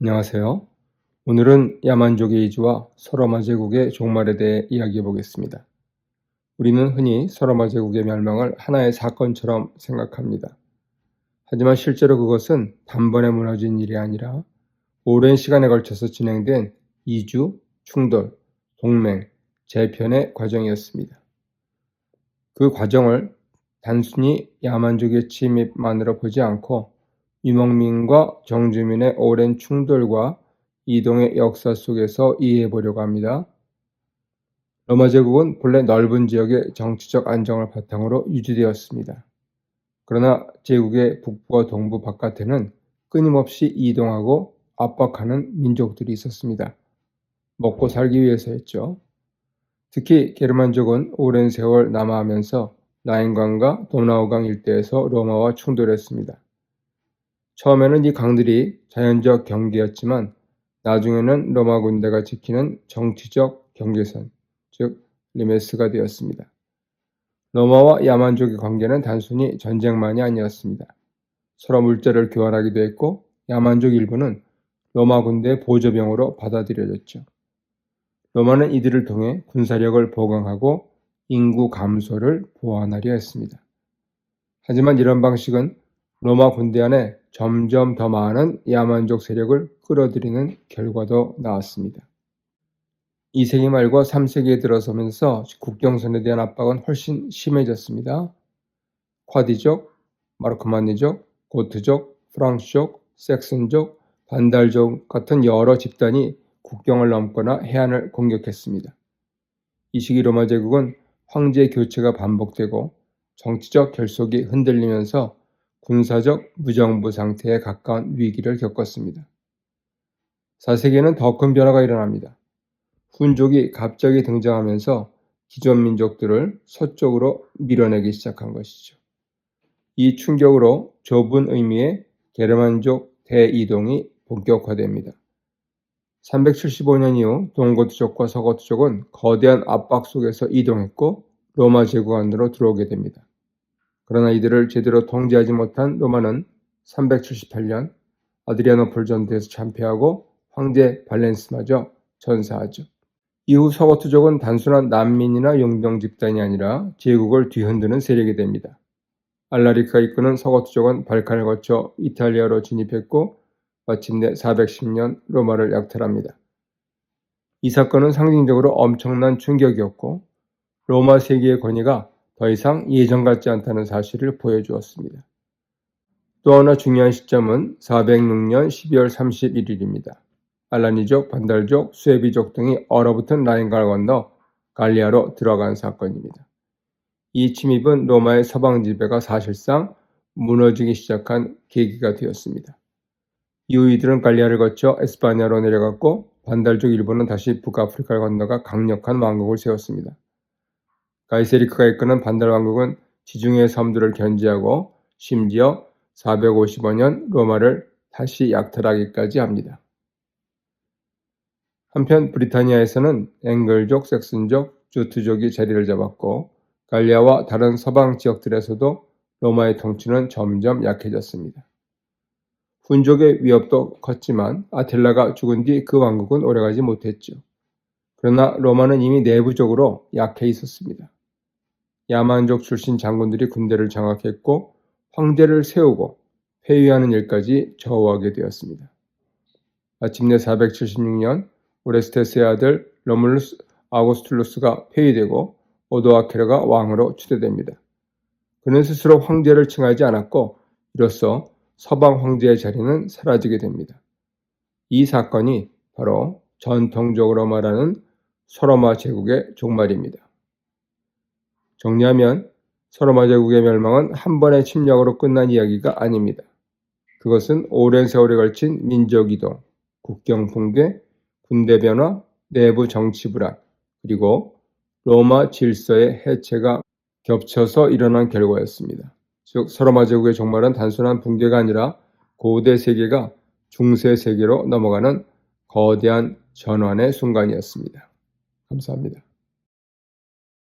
안녕하세요. 오늘은 야만족의 이주와 서로마 제국의 종말에 대해 이야기해 보겠습니다. 우리는 흔히 서로마 제국의 멸망을 하나의 사건처럼 생각합니다. 하지만 실제로 그것은 단번에 무너진 일이 아니라 오랜 시간에 걸쳐서 진행된 이주, 충돌, 동맹, 재편의 과정이었습니다. 그 과정을 단순히 야만족의 침입만으로 보지 않고 유목민과 정주민의 오랜 충돌과 이동의 역사 속에서 이해해 보려고 합니다. 로마 제국은 본래 넓은 지역의 정치적 안정을 바탕으로 유지되었습니다. 그러나 제국의 북부와 동부 바깥에는 끊임없이 이동하고 압박하는 민족들이 있었습니다. 먹고 살기 위해서였죠. 특히 게르만족은 오랜 세월 남하하면서 라인강과 도나우강 일대에서 로마와 충돌했습니다. 처음에는 이 강들이 자연적 경계였지만 나중에는 로마 군대가 지키는 정치적 경계선, 즉 리메스가 되었습니다. 로마와 야만족의 관계는 단순히 전쟁만이 아니었습니다. 서로 물자를 교환하기도 했고 야만족 일부는 로마 군대의 보조병으로 받아들여졌죠. 로마는 이들을 통해 군사력을 보강하고 인구 감소를 보완하려 했습니다. 하지만 이런 방식은 로마 군대 안에 점점 더 많은 야만족 세력을 끌어들이는 결과도 나왔습니다. 2세기 말과 3세기에 들어서면서 국경선에 대한 압박은 훨씬 심해졌습니다. 콰디족, 마르코만니족, 고트족, 프랑스족, 섹슨족, 반달족 같은 여러 집단이 국경을 넘거나 해안을 공격했습니다. 이 시기 로마 제국은 황제 교체가 반복되고 정치적 결속이 흔들리면서 군사적 무정부 상태에 가까운 위기를 겪었습니다. 4세기에는 더 큰 변화가 일어납니다. 훈족이 갑자기 등장하면서 기존 민족들을 서쪽으로 밀어내기 시작한 것이죠. 이 충격으로 좁은 의미의 게르만족 대이동이 본격화됩니다. 375년 이후 동고트족과 서고트족은 거대한 압박 속에서 이동했고 로마 제국 안으로 들어오게 됩니다. 그러나 이들을 제대로 통제하지 못한 로마는 378년 아드리아노폴 전투에서 참패하고 황제 발렌스마저 전사하죠. 이후 서고트족은 단순한 난민이나 용병 집단이 아니라 제국을 뒤흔드는 세력이 됩니다. 알라리크가 이끄는 서고트족은 발칸을 거쳐 이탈리아로 진입했고 마침내 410년 로마를 약탈합니다. 이 사건은 상징적으로 엄청난 충격이었고 로마 세계의 권위가 더 이상 예전 같지 않다는 사실을 보여주었습니다. 또 하나 중요한 시점은 406년 12월 31일입니다. 알라니족, 반달족, 수에비족 등이 얼어붙은 라인강을 건너 갈리아로 들어간 사건입니다. 이 침입은 로마의 서방 지배가 사실상 무너지기 시작한 계기가 되었습니다. 이후 이들은 갈리아를 거쳐 에스파냐로 내려갔고 반달족 일부는 다시 북아프리카를 건너가 강력한 왕국을 세웠습니다. 가이세리크가 이끄는 반달 왕국은 지중해 섬들을 견제하고 심지어 455년 로마를 다시 약탈하기까지 합니다. 한편 브리타니아에서는 앵글족, 섹슨족, 주트족이 자리를 잡았고 갈리아와 다른 서방 지역들에서도 로마의 통치는 점점 약해졌습니다. 훈족의 위협도 컸지만 아틸라가 죽은 뒤 그 왕국은 오래가지 못했죠. 그러나 로마는 이미 내부적으로 약해 있었습니다. 야만족 출신 장군들이 군대를 장악했고 황제를 세우고 폐위하는 일까지 저하게 되었습니다. 마침내 476년 오레스테스의 아들 로물루스 아우구스툴루스가 폐위되고 오도아케르가 왕으로 추대됩니다. 그는 스스로 황제를 칭하지 않았고 이로써 서방 황제의 자리는 사라지게 됩니다. 이 사건이 바로 전통적으로 말하는 서로마 제국의 종말입니다. 정리하면 서로마 제국의 멸망은 한 번의 침략으로 끝난 이야기가 아닙니다. 그것은 오랜 세월에 걸친 민족 이동, 국경 붕괴, 군대 변화, 내부 정치 불안, 그리고 로마 질서의 해체가 겹쳐서 일어난 결과였습니다. 즉 서로마 제국의 종말은 단순한 붕괴가 아니라 고대 세계가 중세 세계로 넘어가는 거대한 전환의 순간이었습니다. 감사합니다.